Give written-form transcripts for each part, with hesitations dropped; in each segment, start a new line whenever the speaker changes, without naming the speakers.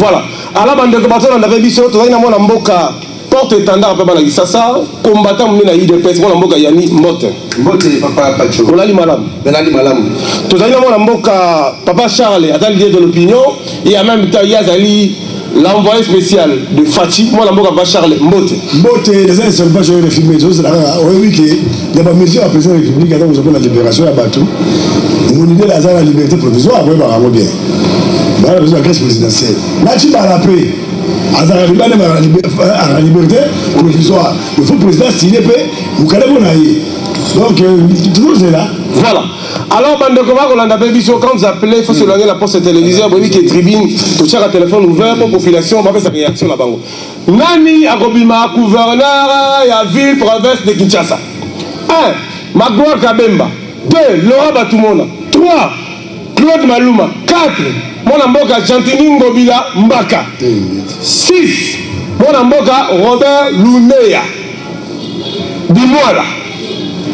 Voilà. Alors, on avait dit sur le mboka porte-étendard à Papa Sasa, combattant na IDPS, mon mboka Yani Mbote.
Mbote, Papa Pacho.
On a li malam. Tout ça, mon mboka Papa Charles, à l'idée de l'opinion, et en même temps, Yazali, l'envoyé spécial de Fachi, mon mboka Papa Charles Mbote.
Mbote, les uns ne sont pas joués les films, oui, il y a pas mesure à la présidence de la République, quand vous appelez la libération à Batou. Mon idée, là, la liberté provisoire, après, bah, bien. Voilà, besoin de la crise présidentielle. Là, tu vas l'appeler. À la liberté provisoire. Il faut que le président s'il est prêt, vous allez vous naïr. Donc, toujours c'est là.
Voilà. Alors, on a appelé quand vous appelez, il faut se loigner la poste télévisée, vous voyez qu'il y a tribune, tout ça, un téléphone ouvert pour population, on va faire sa réaction là-bas. Nani Akobima, gouverneur, la ville, province de Kinshasa. 1. Magloire Kabemba. 2. Laura Batumona. 3. Claude Maluma. 4. Mon mboka Chantini Ngobila Mbaka. 6. Mon mboka Robert Luneya. Dis-moi là.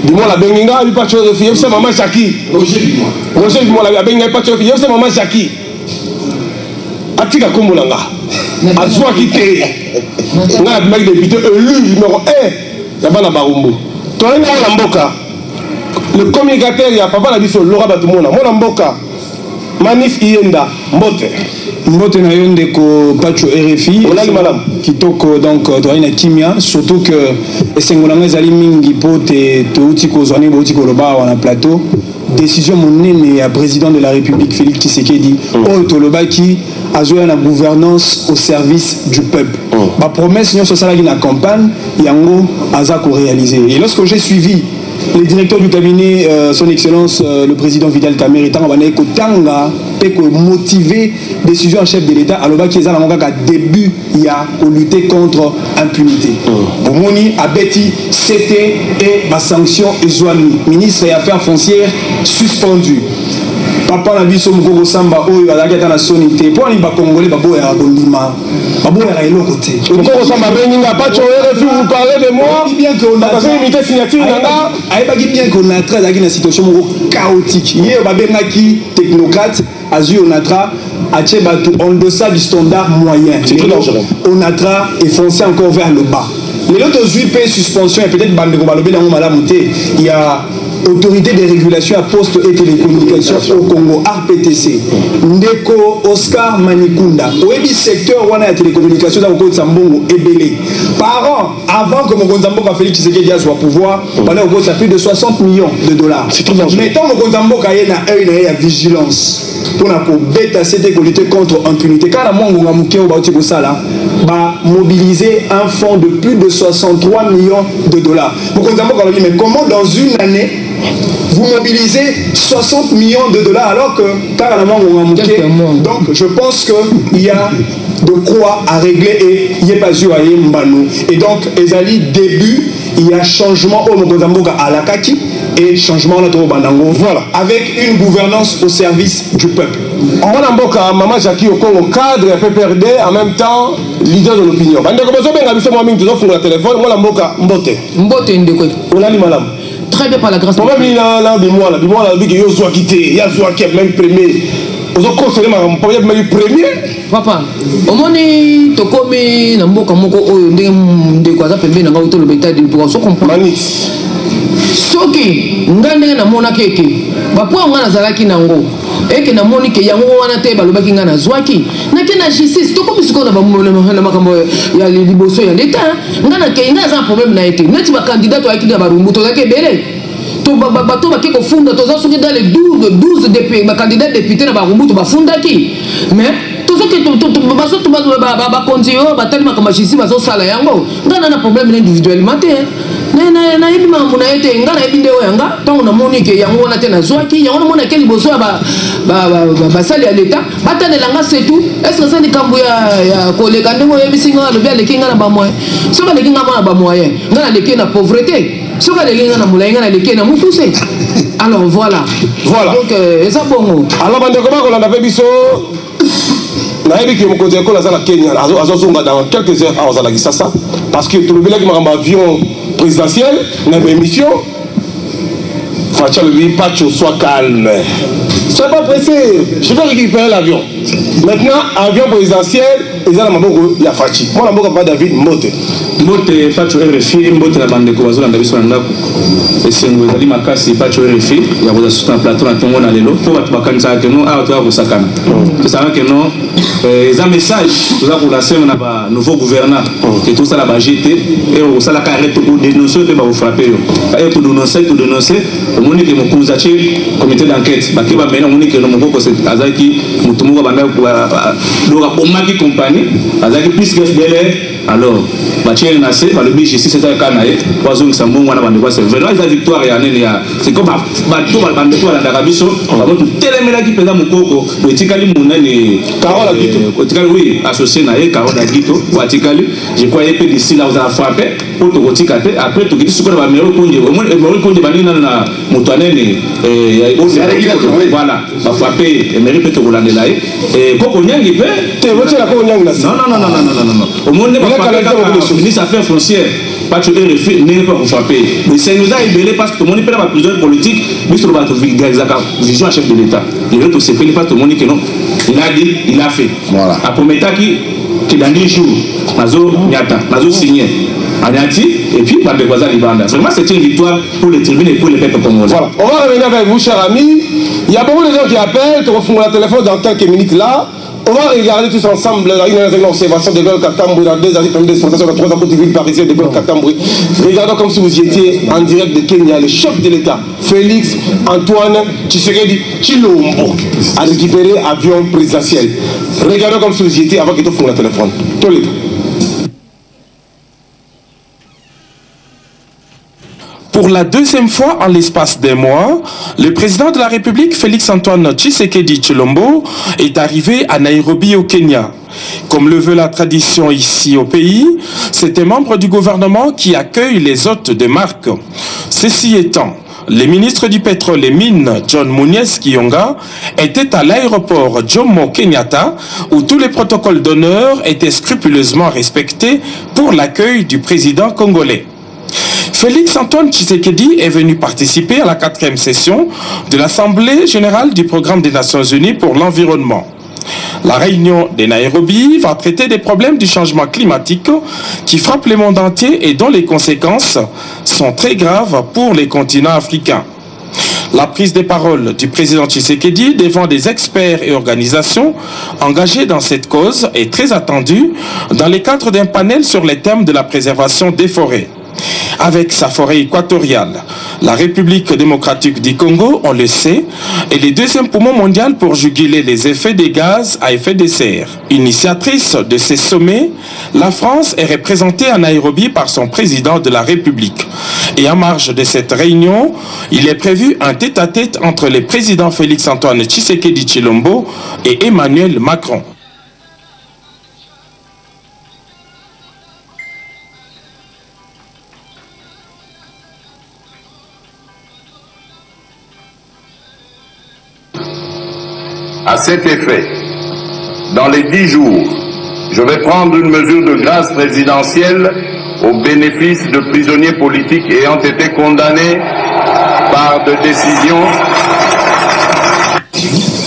Dis-moi la Benginga, il pas de chose de fille. C'est maman Chaki. Roger, dis-moi la Benginga, il pas de chose de fille. C'est maman Chaki. Atika Kombolanga. Azwa Kite. On a un mec député élu numéro 1. Yabana Barumbu. Toi, on mboka. Le communicateur, il y a papa la dit sur Laura Batumona. Mon mboka. Manif Ienda, Mbote.
Mbote na yonde ko Pacho RFI. Kitoko donc doina kimia surtout que esengolanga ezali mingi pote touti ko zone boti ko loba wana plateau. Décision monene ya président de la République Félix Tshisekedi o toloba ki azoya na gouvernance au service du peuple. Ma promesse nyonso sala ki na campagne yango aza ko réaliser. Et lorsque j'ai suivi le directeur du cabinet, son excellence, le président Vidal Tamer, est en train de motiver décision en chef de l'État. Alors, qui est à début, il y a lutter contre l'impunité. Pour Moni, Abeti, c'était et ma sanction Ezouani, ministre des Affaires foncières suspendu. Papa na biso mukoko samba oyo azaki na sonité pour les Congolais babo ya kondima babo ya eloko te
mukoko samba beninga pacho RFI vous parlez de moi
bien que on a
imité signature nanga
ayebaki bien qu'on a très dans situation chaotique hier babengaki technocrate azui onatra atie bato en deçà du standard moyen
c'est très dangereux
onatra est foncé encore vers le bas les autres UP suspension et peut-être bande ko dans malamu te il y a autorité de régulation à poste et télécommunications au Congo, RPTC. Ndeko Oscar Manikunda. Oebi secteur wana ya télécommunications dans le Congo Sambongo Ebele. Par an, avant que mon Zamboka Félix Tshisekedi soit au pouvoir, on a au plus de 60 millions de dollars.
C'est très dangereux.
Mettons mon Zamboka y a une vigilance pour la bêta c'était pour lutter contre l'impunité. Car à mon Mouké au Sala, va mobiliser un fonds de plus de 63 millions de dollars. Mon Zamboka dit mais comment dans une année vous mobilisez 60 millions de dollars alors que donc je pense qu'il y a de quoi à régler et il n'y a pas eu à Mbano. Et donc Ezali début il y a changement au Mozamboka à la Kaki et changement au Bandango. Voilà, avec une gouvernance au service du peuple.
Mozamboka Maman Jackie au Congo cadre PPRD en même temps leader de l'opinion.
Mbote ndeko.
Olali malam.
Très bien par la grâce de
Dieu. Dis-moi là, il y a Yozoa quitté, il y a Yozoa qui est même premier. Vous avez conseillé ma premier.
Papa, au moment où tu commis dans mboka moko de quoi ça peut bien dans le bétail de pour se comprendre.
Manix.
Soki ngande na mona keke. Ba po ngana zalaki nango. Eke na moni ke yango wana te balobaki ngana zwaki. Na ke na justice to comme siko na ba na makambo ya liboso ya l'état. Ngana ke ina za problème na été. Neti ba candidat to akidi ba rumbu to zake belé. To bato ba ke ko funda to za soki dans les 12 députés ba candidat député na ba rumbu to ba funda ki. Mais to zake to ba konzio ba tellement comme justice ba zo sala yango. Ngana na problème individuellement te. Na yebi mambo na ete ngana yebi ndeo yanga tango na moni ke yango wana te na zwaki yango na mona ke liboso ba sali ya l'état batanela nga c'est tout est-ce que ça ni kambu ya koleka ndemo yebi singa lo bia lekinga na ba moyen soka lekinga na ba moyen ngana leki na pauvreté soka lekinga na mulainga na leki na mukuse alors voilà donc ça bongo
alors bande comment on a fait biso na yebi ke mokonzi ya kola za na Kenya azozonga dans quelques heures à Ozala Kisasa parce que tout le bilaki makamba avion présidentielle, dans l'émission, Facha le dit, Pacho, sois calme. Sois pas pressé. Je vais récupérer l'avion. Maintenant, avion présidentiel, ils ont la maboko ya Fachi. Moi, la maboko pas David Mote.
Mote, pas tu RFI, Mote la bande de Kovazo, la Davis Wanda. Et c'est un Zali Makasi, pas tu RFI. Il y a des sur un plateau, à tout le monde à l'élo. Pour votre bakanza que nous, à toi, vous sakana. C'est ça que non. Ils ont un message, nous avons la semaine, on a un nouveau gouverneur, qui est tout ça la GT, et on a la carrette pour dénoncer, et vous frapper. Et pour dénoncer, au monde qui est mon comité d'enquête, qui va mener au monde qui est mon groupe, c'est Azaki, Moutoumou, Laura Omaki compagnie, Azaki plus que alors, Bachir Nassé, le BG, si c'est un canaille, Poison Sambon, c'est vraiment la victoire et c'est comme bateau, à l'Arabie Saoudite, on va tellement qui pèse mon coco, le Tikali Mounani, Carole Aguito, oui, associé à Carole Aguito, ou Atikali, je croyais que d'ici là, vous avez frappé, pour te reticate, après, tu dis ce qu'on va me reconduire, au moins, le Banina, Moutanen, voilà, va frapper, et mérite que vous l'en ayez, et Coco Nyang, il peut, non, au monde, le ministre des Affaires foncières, pas tu n'est pas pour frapper. Mais c'est nous a ébélé parce que tout le monde est pas dans la prison politique, mais sur le vision à chef de l'État. Il est aussi payé parce que tout le monde dit que non. Il a dit, il a fait. Voilà. À Pometa qui dans 10 jours, Nazo Nyata, Nazo signé. Agnati, et puis par les voisins Libanda. Vraiment, c'est une victoire pour les tribunes et pour les peuples congolais. Voilà. On va revenir avec vous, chers amis. Il y a beaucoup de gens qui appellent, qui refont le téléphone dans quelques minutes là. On va regarder tous ensemble une observation de Gaulle Katamboué dans 2 années d'exploitation de 3 ans pour ville parisienne de Gaulle Katamboué. Regardons comme si vous y étiez en direct de Kenya, le chef de l'État, Félix Antoine Tshisekedi Tshilombo, a récupéré avion présidentiel. Regardons comme si vous y étiez avant qu'il te fasse le téléphone.
Pour la 2e fois en l'espace d'un mois, le président de la République, Félix-Antoine Tshisekedi Tshilombo, est arrivé à Nairobi au Kenya. Comme le veut la tradition ici au pays, c'est un membre du gouvernement qui accueille les hôtes de marque. Ceci étant, le ministre du pétrole et mines, John Munyes Kiyonga, était à l'aéroport Jomo Kenyatta, où tous les protocoles d'honneur étaient scrupuleusement respectés pour l'accueil du président congolais. Félix-Antoine Tshisekedi est venu participer à la 4e session de l'Assemblée générale du Programme des Nations Unies pour l'environnement. La réunion de Nairobi va traiter des problèmes du changement climatique qui frappent le monde entier et dont les conséquences sont très graves pour les continents africains. La prise de parole du président Tshisekedi devant des experts et organisations engagés dans cette cause est très attendue dans le cadre d'un panel sur les thèmes de la préservation des forêts. Avec sa forêt équatoriale, la République démocratique du Congo, on le sait, est le 2e poumon mondial pour juguler les effets des gaz à effet de serre. Initiatrice de ces sommets, la France est représentée à Nairobi par son président de la République. Et en marge de cette réunion, il est prévu un tête-à-tête entre les présidents Félix-Antoine Tshisekedi Tshilombo et Emmanuel Macron.
À cet effet, dans les 10 jours, je vais prendre une mesure de grâce présidentielle au bénéfice de prisonniers politiques ayant été condamnés par des décisions.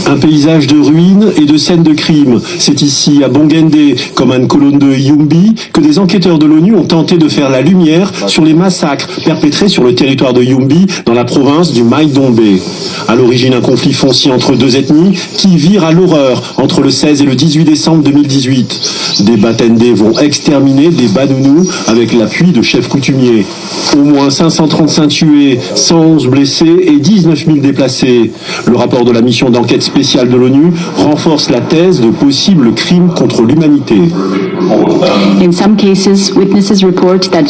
Un paysage de ruines et de scènes de crimes. C'est ici, à Bongende, comme à Nkolonde Yumbi, que des enquêteurs de l'ONU ont tenté de faire la lumière sur les massacres perpétrés sur le territoire de Yumbi, dans la province du Mai-Dombe. À l'origine, un conflit foncier entre 2 ethnies qui vire à l'horreur entre le 16 et le 18 décembre 2018. Des Batende vont exterminer des Banounous avec l'appui de chefs coutumiers. Au moins 535 tués, 111 blessés et 19 000 déplacés. Le rapport de la mission d'enquête spéciale de l'ONU renforce la thèse de possibles crimes contre l'humanité.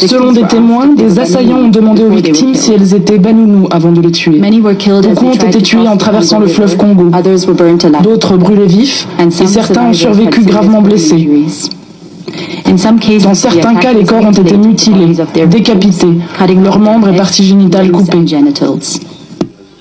Selon des témoins, des assaillants ont demandé aux victimes si elles étaient Banounous avant de les tuer. Beaucoup ont été tués en traversant le fleuve Congo. D'autres brûlés vifs et certains ont survécu gravement blessés. Dans certains cas, les corps ont été mutilés, décapités, leurs membres et parties génitales coupées.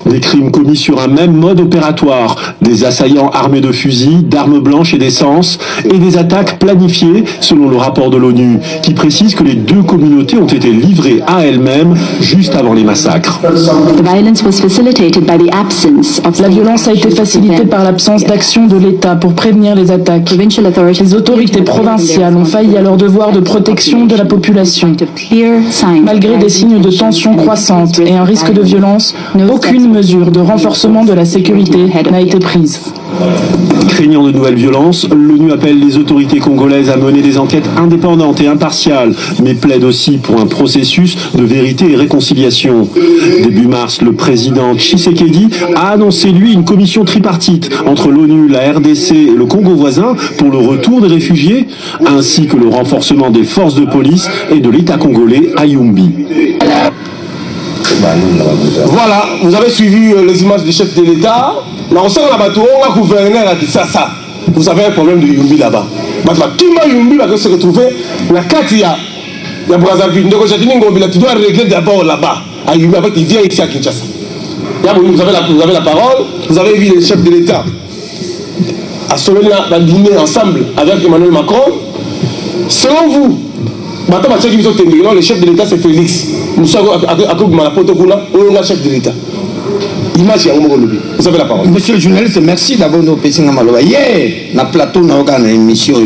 Des crimes commis sur un même mode opératoire, des assaillants armés de fusils, d'armes blanches et d'essence, et des attaques planifiées selon le rapport de l'ONU, qui précise que les deux communautés ont été livrées à elles-mêmes juste avant les massacres.
La violence a été facilitée par l'absence d'action de l'État pour prévenir les attaques. Les autorités provinciales ont failli à leur devoir de protection de la population. Malgré des signes de tension croissante et un risque de violence, aucune mesure de renforcement de la sécurité n'a été prise.
Craignant de nouvelles violences, l'ONU appelle les autorités congolaises à mener des enquêtes indépendantes et impartiales, mais plaide aussi pour un processus de vérité et réconciliation. Début mars, le président Tshisekedi a annoncé, lui, une commission tripartite entre l'ONU, la RDC et le Congo voisin pour le retour des réfugiés, ainsi que le renforcement des forces de police et de l'État congolais à Yumbi.
Voilà, vous avez suivi les images du chef de l'État. On a gouverneur a dit ça. Vous avez un problème de Yumbi là-bas. Qui m'a Yumbi va se retrouver la Katia. Il y a Brazzaville. Tu dois régler d'abord là-bas. À Yumbi, après il vient ici à Kinshasa. Vous avez la parole. Vous avez vu le chef de l'État à la dîner ensemble avec Emmanuel Macron. Selon vous, le chef de l'État c'est Félix. Monsieur le parole.
Monsieur le journaliste, merci d'avoir nous passé dans Maloba. Hier, dans le plateau, dans l'émission,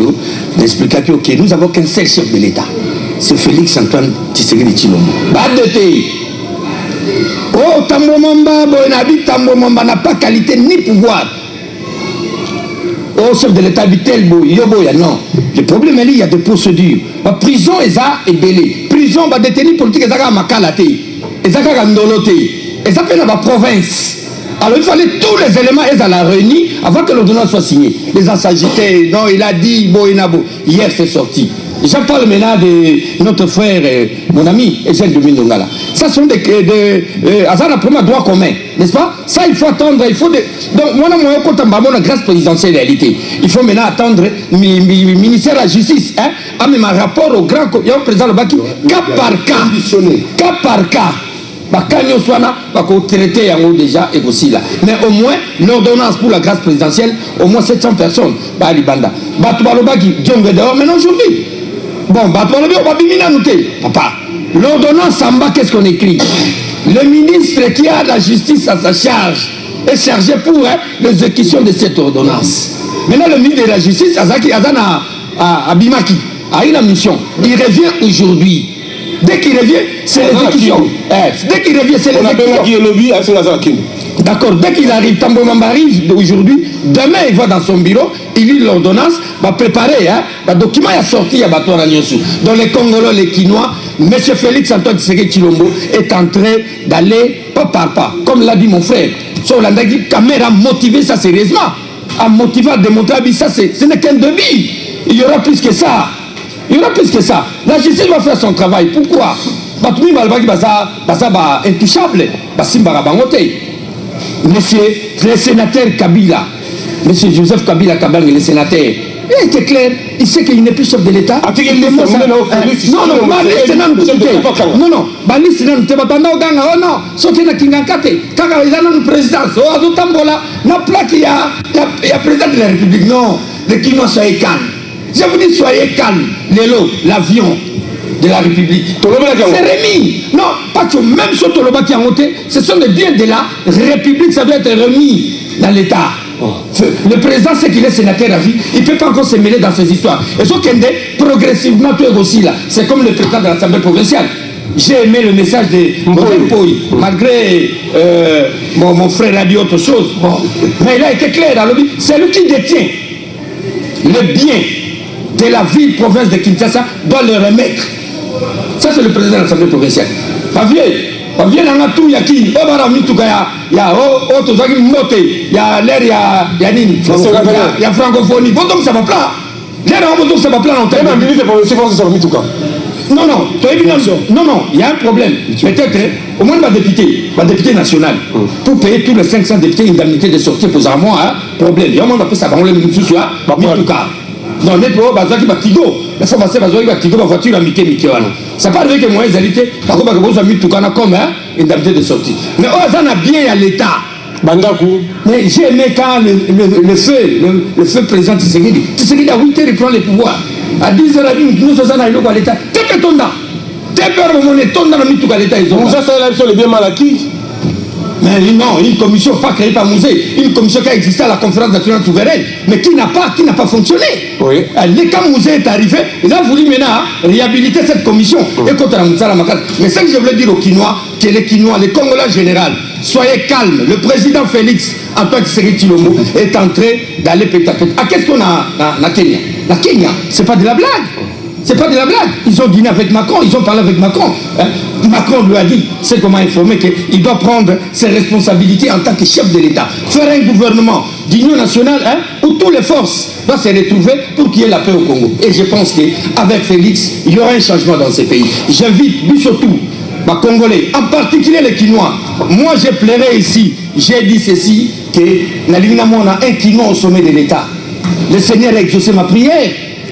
d'expliquer que nous avons qu'un seul chef de l'État. C'est Félix Antoine Tshisekedi Tshilombo. Oh, Tambo Mamba n'a pas qualité ni pouvoir. Oh, chef de l'État, non. Le problème, il y a des procédures. La prison est belée. Prison, les détenus politiques, ils ont Makalate. Ils ont Ndolote. Ils ont fait la province. Alors il fallait tous les éléments, ils allaient réunir avant que l'ordonnance soit signée. Les ont s'agité. Non, il a dit, hier c'est sorti. J'en parle maintenant de notre frère, mon ami, Etienne Domindongala. Ça sont des droits communs, n'est-ce pas? Ça, il faut attendre, il faut... Donc, moi, quand on a grâce présidentielle réalité, il faut maintenant attendre le ministère de la Justice, a même un rapport au grand président Lobaki, cas par cas. Quand on traité déjà et aussi là. Mais au moins, l'ordonnance pour la grâce présidentielle, au moins 700 personnes. Libanda. Maintenant aujourd'hui. Bon, papa, l'ordonnance en bas, qu'est-ce qu'on écrit? Le ministre qui a la justice à sa charge est chargé pour l'exécution de cette ordonnance. Maintenant, le ministre de la justice, à Bimaki, a une mission. Il revient aujourd'hui. Dès qu'il revient, c'est l'exécution. Dès qu'il revient, c'est l'exécution. D'accord, dès qu'il arrive, Tambo Mamba arrive aujourd'hui, demain il va dans son bureau, il lit l'ordonnance, va préparer, le document est sorti à Batou Nanyonsu. Dans les Congolais, les Quinois, M. Félix Antoine Tshisekedi Tshilombo est en train d'aller pas par pas, comme l'a dit mon frère. Sur la caméra a motivé ça sérieusement, a motivé à démontrer, ça ce n'est qu'un début. Il y aura plus que ça. Il y aura plus que ça. La justice va faire son travail. Pourquoi? Batumi Malbaki Basa intouchable. Basimba Bangote. Monsieur le sénateur Kabila, monsieur Joseph Kabila Kabang, le sénateur, il était clair, il sait qu'il n'est plus chef de l'État. Le Quinois soyez calme. Je vous dis, soyez calme. L'avion de la République. C'est remis. Non, pas que même sur Toloba qui a monté, ce sont des biens de la République, ça doit être remis dans l'État. Le président sait qu'il est sénateur à vie, il ne peut pas encore se mêler dans ces histoires. Et ce qu'on dit, progressivement, tout est aussi là. C'est comme le président de l'Assemblée provinciale. J'ai aimé le message de Mpoy, malgré mon frère a dit autre chose. Bon. Mais il a été clair dans le but. C'est lui qui détient le bien de la ville, province de Kinshasa, doit le remettre. Ça, c'est le président de l'Assemblée provinciale. Pas vieux dans la tour, il y a qui? Il y a il y a l'air, il y a Nini. Il y a francophonie. Bon, donc ça va plat. L'air, ça va plat en termes. Non, il y a un problème. Peut-être, au moins, ma député national, pour payer tous les 500 députés indemnité de sortie pour avoir un problème. Il y a un monde après ça, on le met sous soi, Non, mais pour Bazaki Batigo, la formation Bazaki Batigo, ma voiture à Mickey. Ça pas arrivé que moi, ils étaient, par contre, vous avez mis tout comme une indemnité de sortie. Mais ça n'a bien à l'État.
Bandakou.
Mais j'ai aimé quand le feu président Tshisekedi à 8h, il prend le pouvoir. À 10h, nous sommes à l'État. T'es que ton da. T'es peur de mon éton dans le mythe à l'État.
Vous savez, c'est bien mal acquis.
Mais non, une commission pas créée par Mouzé, une commission qui a existé à la conférence nationale souveraine, mais qui n'a pas fonctionné.
Oui.
Quand Mouzé est arrivé, il a voulu maintenant réhabiliter cette commission. Et contre la Makaz. Mais ce que je voulais dire aux Quinois, que les Quinois, les Congolais en général, soyez calmes. Le président Félix Antoine Tshisekedi Tshilombo est en train d'aller péter. Ah, qu'est-ce qu'on a na Kenya? La Kenya, c'est pas de la blague. C'est pas de la blague. Ils ont dîné avec Macron, ils ont parlé avec Macron. Macron lui a dit, c'est comment informer qu'il doit prendre ses responsabilités en tant que chef de l'État. Faire un gouvernement d'union nationale où toutes les forces doivent se retrouver pour qu'il y ait la paix au Congo. Et je pense qu'avec Félix, il y aura un changement dans ces pays. J'invite surtout les Congolais, en particulier les Quinois. Moi, j'ai pleuré ici, j'ai dit ceci, que on a un Quinois au sommet de l'État. Le Seigneur a exaucé ma prière,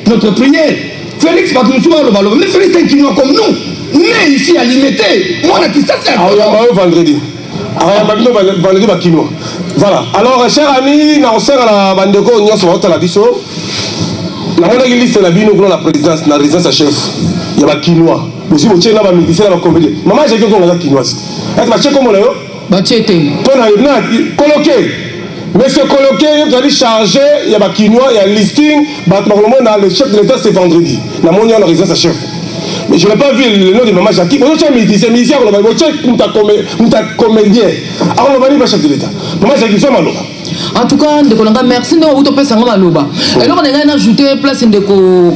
notre prière. Félix mais Félix est un Quinois comme nous, né ici à Limité. Moi, on a qui ça sert.
Vendredi. Vendredi, Quinois. Voilà. Alors, chers amis, nous sommes à la Bandeko, nous sommes à la Bisso. Nous avons une liste de la présidence, la résidence à chef. Il y a Quinois. Aussi, vous avez un médecin, vous avez un maman, j'ai quelqu'un qui a Quinois. Est-ce que vous avez coloqué. Mais ce colloqué, vous allez charger, il y a Quinois, il y a le listing, le chef de l'État c'est vendredi. La monnaie en résidence à chef. Mais je n'ai pas vu le nom de Maman Jackie. Vous avez un médecin, vous avez un comédien. Alors on va aller chef de l'État. Maman Jackie, c'est malheureux.
En tout cas, merci de vous faire un loba. Et là, on a ajouté place de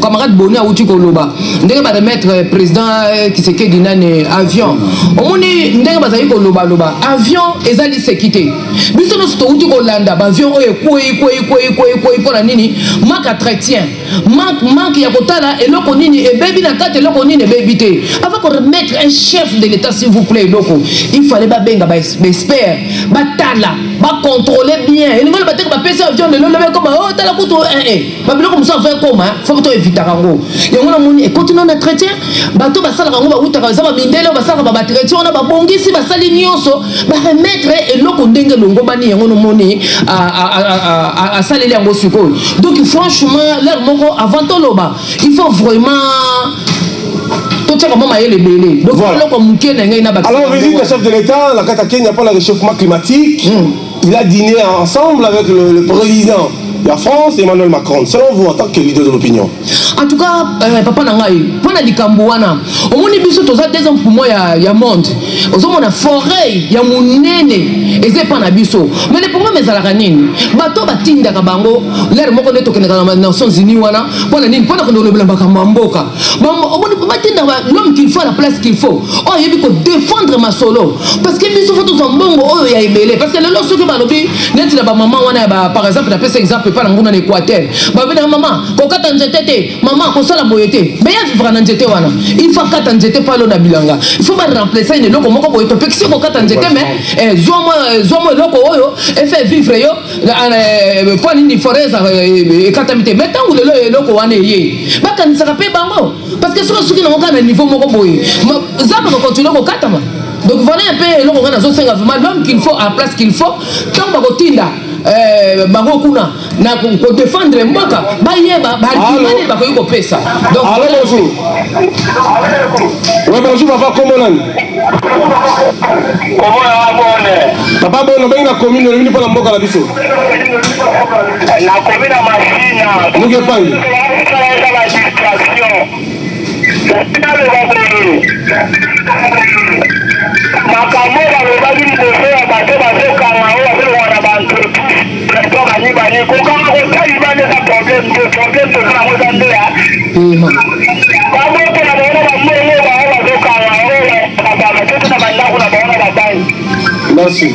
camarade Bonnet à Outiko Loba. On a remettre président qui s'est dit avion. On a loba. Avion et ça dit sécurité. Mais si nous sommes Outiko Landa, avion pour la nini, manque à traitien, manque Yakotala et l'okonini et baby na tête et l'okonini et baby té. Avant qu'on remette un chef de l'État, s'il vous plaît, loko, il fallait benga espère, batala, contrôler bien. Et nous allons battre PC avion de l'eau comme oh t'as la couteau bah bien comme ça faire comment faut que tu évites rango et on a mon et continuons notre entretien bateau ba sala rango ba uta ça ba mindelo ba sala ba batterie on a ba bongisi ba sali nyonso ba remettre et loko ndenge longo bani on moni à saler yango siko. Donc franchement l'air moko avant to loba il faut vraiment
alors, visite le chef de l'État, la Kata Kenya pour le réchauffement climatique. Il a dîné ensemble avec le président de la France, Emmanuel Macron. Selon vous, en tant que leader de l'opinion.
En tout cas, papa Nangaï, pendant les Cambouana, au moins il y a des ans pour moi, il y a monde. Au moins la forêt, il y a mon néné, et c'est pas un biso. Mais les problèmes sont à la ranine. Bateau batinda kabango, l'air moko neto que les Nations Unies wana, pendant que nous le blanc bakamamboka. L'homme qu'il faut à la place qu'il faut. Oh, il faut défendre ma solo. Parce que biso faut tous en bongo, oh, il y a ébélé. Parce que le lot, ce que ma lobby, net la maman, par exemple, d'après cet exemple, pas dans l'Équateur. Maman, quand maman, qu'on soit la boyauté. Mais il y a vivre en nzete wana. Il faut qu'à nzete pas l'eau na bilanga. Il faut pas remplacer une loco moko boyauté. Parce que si on qu'à nzete mais zomo loco oyo et fait vivre yo point ni forêt et katamité. Maintenant où le loco wana yé. Ba kan ça rappelle bango. Parce que sur ce qui n'a aucun niveau moko boyé. Zaba va continuer au katama. Donc voilà un peu loco on a zo senga l'homme qu'il faut à la place qu'il faut. Tant ba kotinda bango kuna na ko défendre mboka ba yeba ba dimane ba ko yiko pesa. Donc
allô bonjour. Ouais bonjour papa comment on papa bon on na commune ni pour la mboka la biso
la commune à machine
nous que pas
la distraction makamera lobaki liboso ya bato bazokanga oyo akolongwa na baentreprise plateau banibani kokanga kotalibana eza problème toza nango eza nde ya bamoko na bango bamole bango bazokanga oyo bamatete na bandako na bango na babai.
Merci.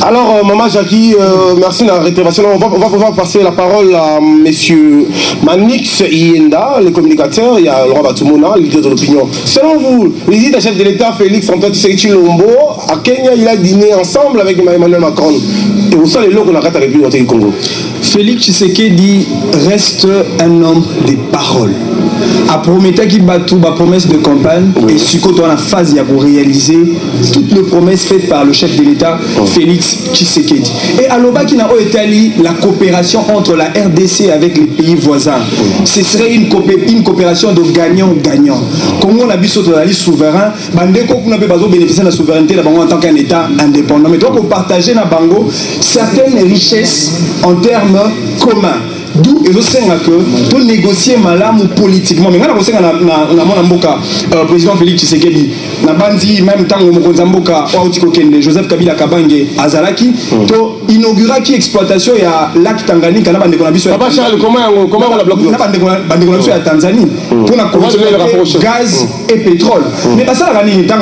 Alors, Maman Jackie, merci de la réservation. On va pouvoir passer la parole à monsieur Manix Ienda, le communicateur, il y a Laurent Batumona, leader de l'opinion. Selon vous, visite à chef de l'État Félix Antoine Tshisekedi Tshilombo à Kenya, il a dîné ensemble avec Emmanuel Macron. Et vous savez, les locaux de la République du Congo.
Félix Tshisekedi reste un homme des paroles. A prometté qu'il bat tout, promesse de campagne, et surtout dans la phase, il y a pour réaliser toutes les promesses faites par le chef de l'État, Félix Tshisekedi. Et à l'Oba qui n'a pas établi la coopération entre la RDC avec les pays voisins. Ce serait une coopération de gagnant-gagnant. Comme on a vu sur la liste souverain, on a besoin de bénéficier de la souveraineté en tant qu'un État indépendant. Mais donc, on partage dans Bango certaines richesses en termes communs. D'où et aussi que pour négocier malam ou politiquement. Mais quand on a président Félix Tshisekedi, na bandi même temps au Mboka Joseph Kabila Kabange Azalaki, to inaugura qui exploitation ya lac Tanganyika na bande konabisho. Papa Charles, comment on la bloque? Na bande konabisho ya Tanzanie pour na gaz et pétrole. Mais pas ça la gagner temps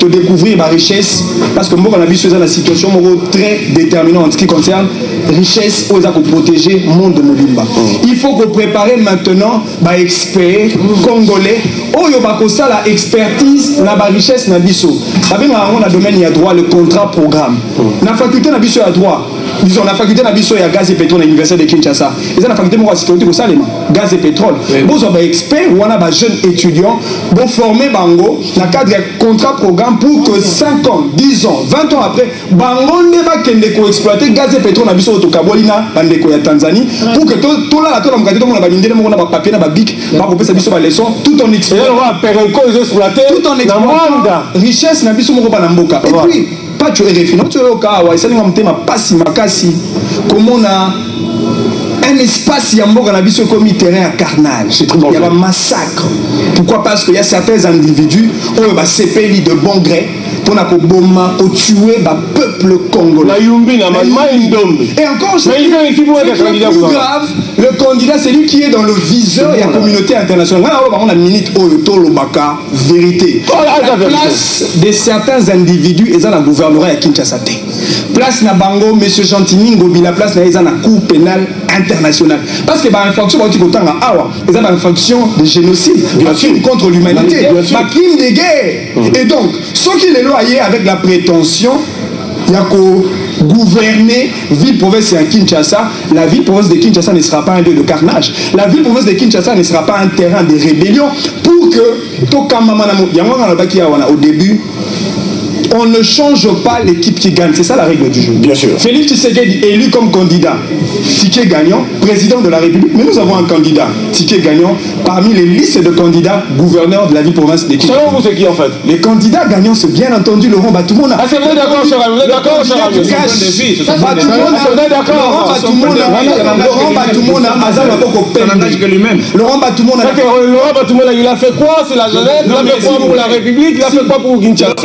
te découvrir ma richesse parce que moi on a vu dans la situation très déterminante en ce qui concerne richesse aux pour protéger le monde de Mobimba. Il faut que préparer maintenant les experts congolais où il y a la expertise la richesse na biso. Dans le domaine il y a droit le contrat programme. Dans la faculté na biso il y a droit. Disons la faculté na biso il y a gaz et pétrole à l'université de Kinshasa. Et dans la faculté de sécurité gaz et pétrole. Vous avez experts ou on a des jeunes étudiants pour former bango dans le cadre de contrat programme pour que 5 ans, 10 ans, 20 ans après bango ne va qu'en exploiter gaz et pétrole na biso au Kabolina bandeko ya Tanzanie pour que tout là tout le papier na bic va couper sa biso ba leçon tout en exploitant tout en exploitant richesse na biso moko ba mboka. Et puis pas tu RFI non tu au cas wa ça ngam tema pasi makasi comme on a un espace yamboka na biso comme terrain à carnage. Il y a un massacre. Pourquoi? Parce qu'il y a certains individus qui va s'épéler de bon gré pour tuer le peuple congolais. Et encore, plus grave, le candidat, c'est lui qui est dans le viseur de la communauté internationale. On a minute Baka, vérité. La place de certains individus est dans la gouvernorat à Kinshasa. Place na bango, M. Gentini Ngobi, la place na la Cour pénale internationale. Parce que bah infraction ils ont une fonction de génocide, un crime contre l'humanité, un crime de guerre. Et donc, ceux qui les loyers avec la prétention, il y a qu'au gouverner ville-province à Kinshasa, la ville-province de Kinshasa ne sera pas un lieu de carnage. La ville-province de Kinshasa ne sera pas un terrain de rébellion pour que au début, on ne change pas l'équipe qui gagne. C'est ça la règle du jeu.
Bien sûr.
Félix Tshisekedi élu comme candidat, ticket gagnant, président de la République. Mais nous avons un candidat, ticket gagnant, parmi les listes de candidats gouverneurs de la ville-province de Kinshasa.
Selon vous, c'est qui en fait?
Les candidats gagnants, c'est bien entendu Laurent Batoumona.
Ah, c'est vrai, d'accord, cher ami. Vous êtes d'accord, cher ami?
Laurent Batoumona,
il a fait quoi? C'est la jeunesse. Il a fait quoi pour la République? Il a fait quoi pour Kinshasa?